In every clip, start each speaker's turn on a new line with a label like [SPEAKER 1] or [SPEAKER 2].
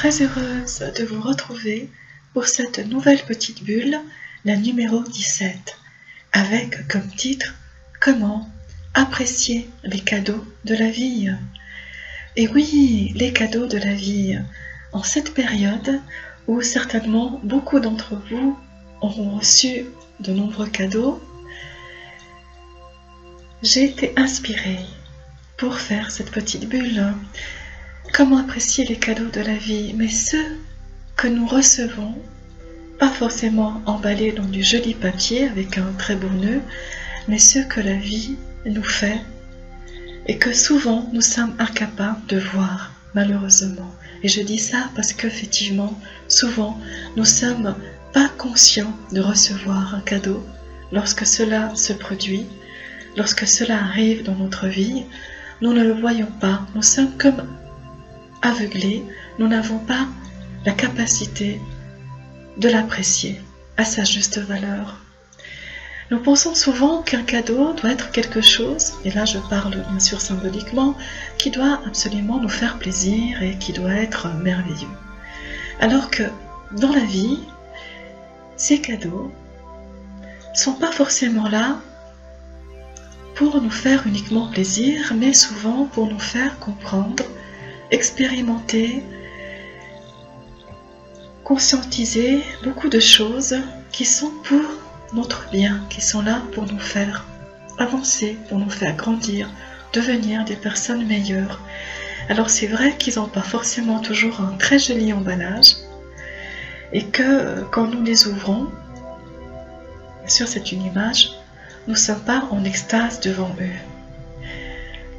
[SPEAKER 1] très heureuse de vous retrouver pour cette nouvelle petite bulle, la numéro 17, avec comme titre « Comment apprécier les cadeaux de la vie ?» Et oui, les cadeaux de la vie, en cette période où certainement beaucoup d'entre vous auront reçu de nombreux cadeaux, j'ai été inspirée pour faire cette petite bulle. Comment apprécier les cadeaux de la vie, mais ceux que nous recevons, pas forcément emballés dans du joli papier avec un très beau nœud, mais ceux que la vie nous fait et que souvent nous sommes incapables de voir, malheureusement. Et je dis ça parce qu'effectivement, souvent, nous ne sommes pas conscients de recevoir un cadeau lorsque cela se produit, lorsque cela arrive dans notre vie. Nous ne le voyons pas, nous sommes comme aveuglés, nous n'avons pas la capacité de l'apprécier à sa juste valeur. Nous pensons souvent qu'un cadeau doit être quelque chose, et là je parle bien sûr symboliquement, qui doit absolument nous faire plaisir et qui doit être merveilleux. Alors que dans la vie, ces cadeaux ne sont pas forcément là pour nous faire uniquement plaisir, mais souvent pour nous faire comprendre, expérimenter, conscientiser beaucoup de choses qui sont pour notre bien, qui sont là pour nous faire avancer, pour nous faire grandir, devenir des personnes meilleures. Alors c'est vrai qu'ils n'ont pas forcément toujours un très joli emballage et que quand nous les ouvrons, bien sûr c'est une image, nous ne sommes pas en extase devant eux.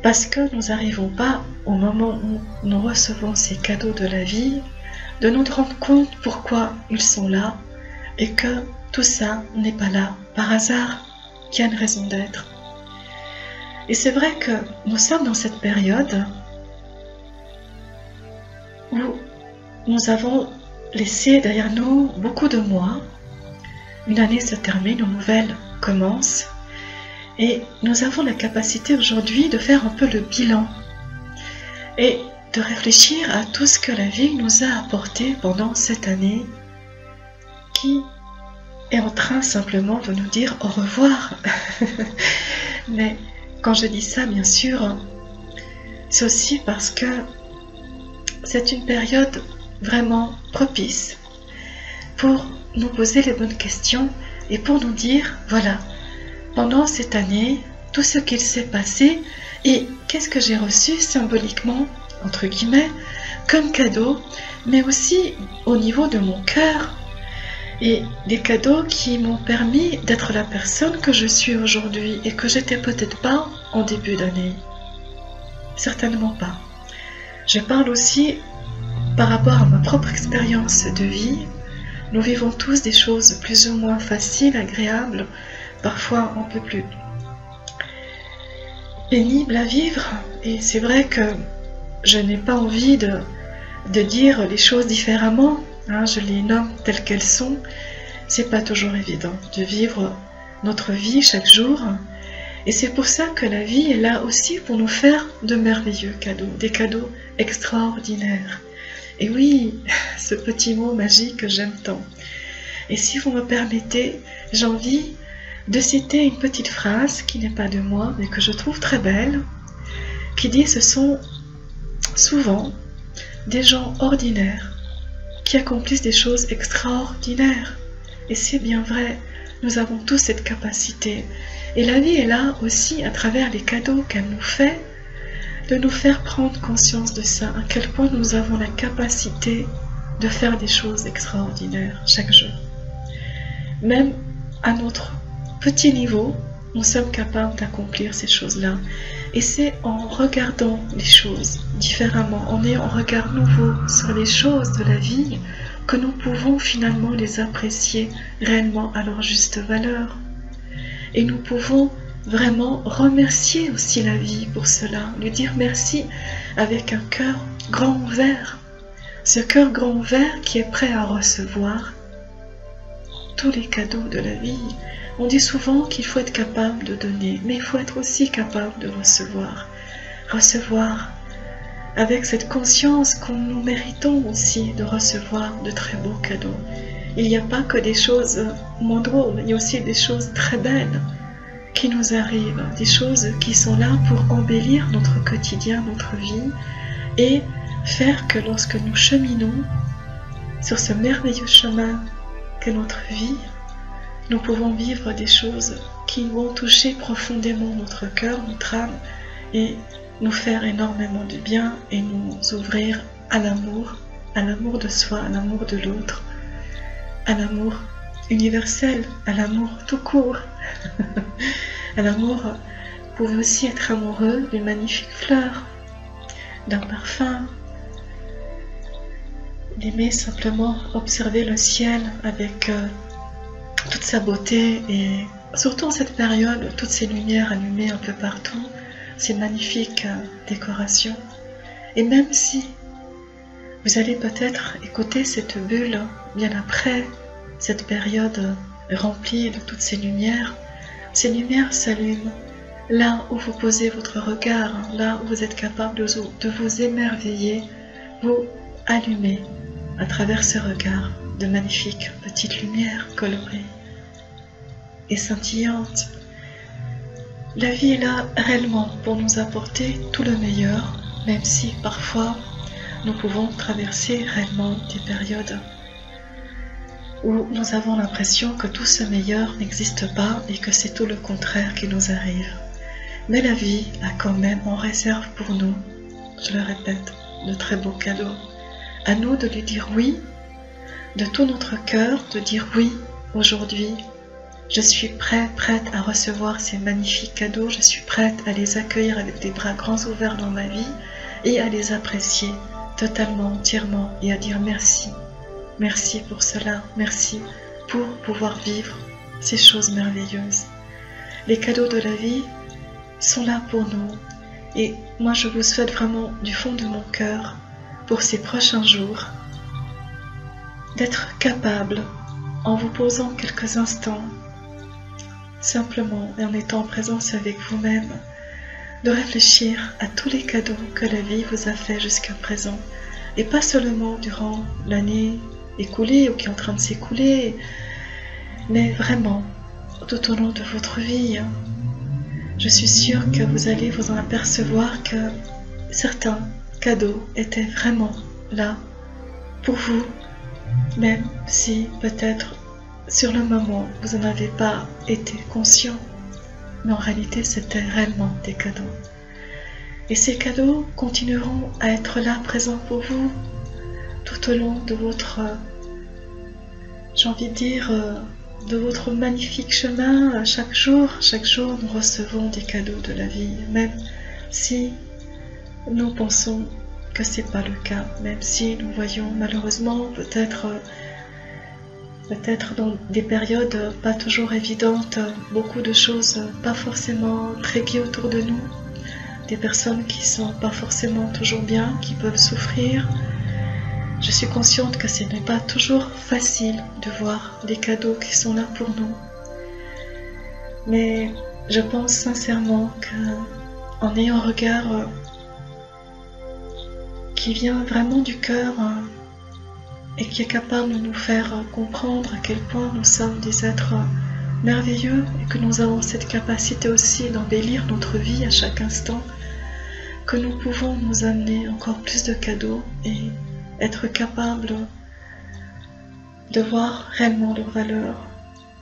[SPEAKER 1] Parce que nous n'arrivons pas, au moment où nous recevons ces cadeaux de la vie, de nous rendre compte pourquoi ils sont là et que tout ça n'est pas là par hasard, qu'il y a une raison d'être. Et c'est vrai que nous sommes dans cette période où nous avons laissé derrière nous beaucoup de mois. Une année se termine, une nouvelle commence. Et nous avons la capacité aujourd'hui de faire un peu le bilan et de réfléchir à tout ce que la vie nous a apporté pendant cette année qui est en train simplement de nous dire au revoir. Mais quand je dis ça, bien sûr, c'est aussi parce que c'est une période vraiment propice pour nous poser les bonnes questions et pour nous dire, voilà, pendant cette année, tout ce qu'il s'est passé et qu'est-ce que j'ai reçu symboliquement, entre guillemets, comme cadeau, mais aussi au niveau de mon cœur et des cadeaux qui m'ont permis d'être la personne que je suis aujourd'hui et que j'étais peut-être pas en début d'année. Certainement pas. Je parle aussi par rapport à ma propre expérience de vie. Nous vivons tous des choses plus ou moins faciles, agréables, parfois un peu plus pénible à vivre, et c'est vrai que je n'ai pas envie de dire les choses différemment, hein, je les nomme telles qu'elles sont. C'est pas toujours évident de vivre notre vie chaque jour, et c'est pour ça que la vie est là aussi pour nous faire de merveilleux cadeaux, des cadeaux extraordinaires. Et oui, ce petit mot magique que j'aime tant. Et si vous me permettez, j'ai envie de citer une petite phrase qui n'est pas de moi, mais que je trouve très belle, qui dit « Ce sont souvent des gens ordinaires qui accomplissent des choses extraordinaires. » Et c'est bien vrai, nous avons tous cette capacité. Et la vie est là aussi, à travers les cadeaux qu'elle nous fait, de nous faire prendre conscience de ça, à quel point nous avons la capacité de faire des choses extraordinaires chaque jour. Même à notre petit niveau, nous sommes capables d'accomplir ces choses-là. Et c'est en regardant les choses différemment, en ayant un regard nouveau sur les choses de la vie, que nous pouvons finalement les apprécier réellement à leur juste valeur. Et nous pouvons vraiment remercier aussi la vie pour cela, lui dire merci avec un cœur grand ouvert. Ce cœur grand ouvert qui est prêt à recevoir tous les cadeaux de la vie. On dit souvent qu'il faut être capable de donner, mais il faut être aussi capable de recevoir. Recevoir avec cette conscience qu'on nous méritons aussi de recevoir de très beaux cadeaux. Il n'y a pas que des choses moins drôles, il y a aussi des choses très belles qui nous arrivent, des choses qui sont là pour embellir notre quotidien, notre vie, et faire que lorsque nous cheminons sur ce merveilleux chemin qu'est notre vie, nous pouvons vivre des choses qui vont toucher profondément notre cœur, notre âme, et nous faire énormément de bien et nous ouvrir à l'amour de soi, à l'amour de l'autre, à l'amour universel, à l'amour tout court. À l'amour, vous pouvez aussi être amoureux d'une magnifique fleur, d'un parfum, d'aimer simplement observer le ciel avec toute sa beauté et surtout en cette période, toutes ces lumières allumées un peu partout, ces magnifiques décorations. Et même si vous allez peut-être écouter cette bulle bien après cette période remplie de toutes ces lumières s'allument là où vous posez votre regard, là où vous êtes capable de vous émerveiller, vous allumez à travers ce regard de magnifiques petites lumières colorées et scintillantes. La vie est là réellement pour nous apporter tout le meilleur, même si parfois nous pouvons traverser réellement des périodes où nous avons l'impression que tout ce meilleur n'existe pas et que c'est tout le contraire qui nous arrive. Mais la vie a quand même en réserve pour nous, je le répète, de très beaux cadeaux. À nous de lui dire oui, de tout notre cœur, de dire oui aujourd'hui. Je suis prête à recevoir ces magnifiques cadeaux, je suis prête à les accueillir avec des bras grands ouverts dans ma vie et à les apprécier totalement, entièrement et à dire merci. Merci pour cela, merci pour pouvoir vivre ces choses merveilleuses. Les cadeaux de la vie sont là pour nous et moi je vous souhaite vraiment du fond de mon cœur pour ces prochains jours d'être capable, en vous posant quelques instants, simplement et en étant en présence avec vous-même, de réfléchir à tous les cadeaux que la vie vous a fait jusqu'à présent et pas seulement durant l'année écoulée ou qui est en train de s'écouler, mais vraiment tout au long de votre vie. Je suis sûre que vous allez vous en apercevoir que certains cadeaux étaient vraiment là pour vous, même si peut-être sur le moment vous n'en avez pas été conscient, mais en réalité c'était réellement des cadeaux. Et ces cadeaux continueront à être là présents pour vous tout au long de votre, j'ai envie de dire, de votre magnifique chemin. Chaque jour, nous recevons des cadeaux de la vie, même si nous pensons que ce n'est pas le cas, même si nous voyons malheureusement peut-être dans des périodes pas toujours évidentes, beaucoup de choses pas forcément très gai autour de nous, des personnes qui sont pas forcément toujours bien, qui peuvent souffrir. Je suis consciente que ce n'est pas toujours facile de voir les cadeaux qui sont là pour nous. Mais je pense sincèrement qu'en ayant un regard qui vient vraiment du cœur et qui est capable de nous faire comprendre à quel point nous sommes des êtres merveilleux et que nous avons cette capacité aussi d'embellir notre vie à chaque instant, que nous pouvons nous amener encore plus de cadeaux et être capable de voir réellement leur valeur.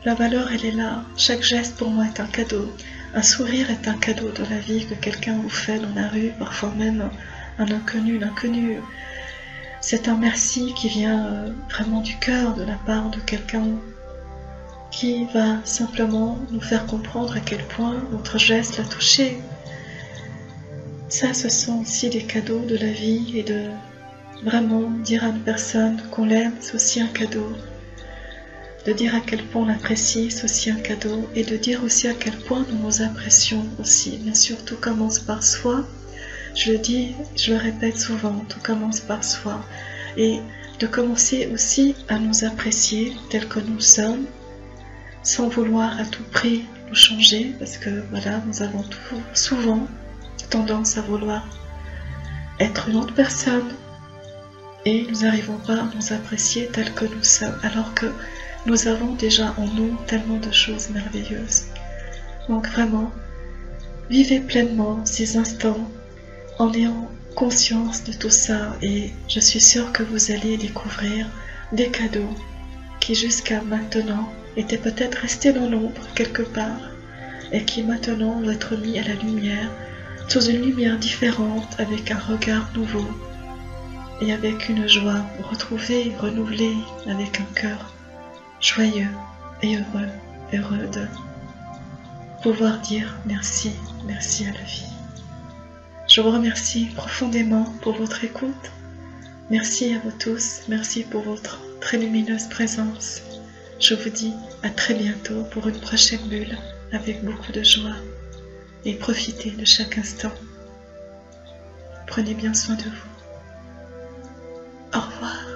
[SPEAKER 1] La valeur, elle est là. Chaque geste pour moi est un cadeau. Un sourire est un cadeau de la vie que quelqu'un vous fait dans la rue, parfois même un inconnu, l'inconnu. C'est un merci qui vient vraiment du cœur de la part de quelqu'un qui va simplement nous faire comprendre à quel point notre geste l'a touché. Ça, ce sont aussi des cadeaux de la vie et de vraiment dire à une personne qu'on l'aime, c'est aussi un cadeau. De dire à quel point on l'apprécie, c'est aussi un cadeau. Et de dire aussi à quel point nous nous apprécions aussi. Bien sûr, tout commence par soi. Je le dis, je le répète souvent, tout commence par soi. Et de commencer aussi à nous apprécier tels que nous sommes, sans vouloir à tout prix nous changer, parce que voilà, nous avons souvent tendance à vouloir être une autre personne et nous n'arrivons pas à nous apprécier tels que nous sommes, alors que nous avons déjà en nous tellement de choses merveilleuses. Donc vraiment, vivez pleinement ces instants en ayant conscience de tout ça, et je suis sûre que vous allez découvrir des cadeaux qui jusqu'à maintenant étaient peut-être restés dans l'ombre quelque part et qui maintenant vont être mis à la lumière, sous une lumière différente, avec un regard nouveau et avec une joie retrouvée, renouvelée, avec un cœur joyeux et heureux de pouvoir dire merci, merci à la vie. Je vous remercie profondément pour votre écoute. Merci à vous tous, merci pour votre très lumineuse présence. Je vous dis à très bientôt pour une prochaine bulle avec beaucoup de joie, et profitez de chaque instant. Prenez bien soin de vous. Au revoir.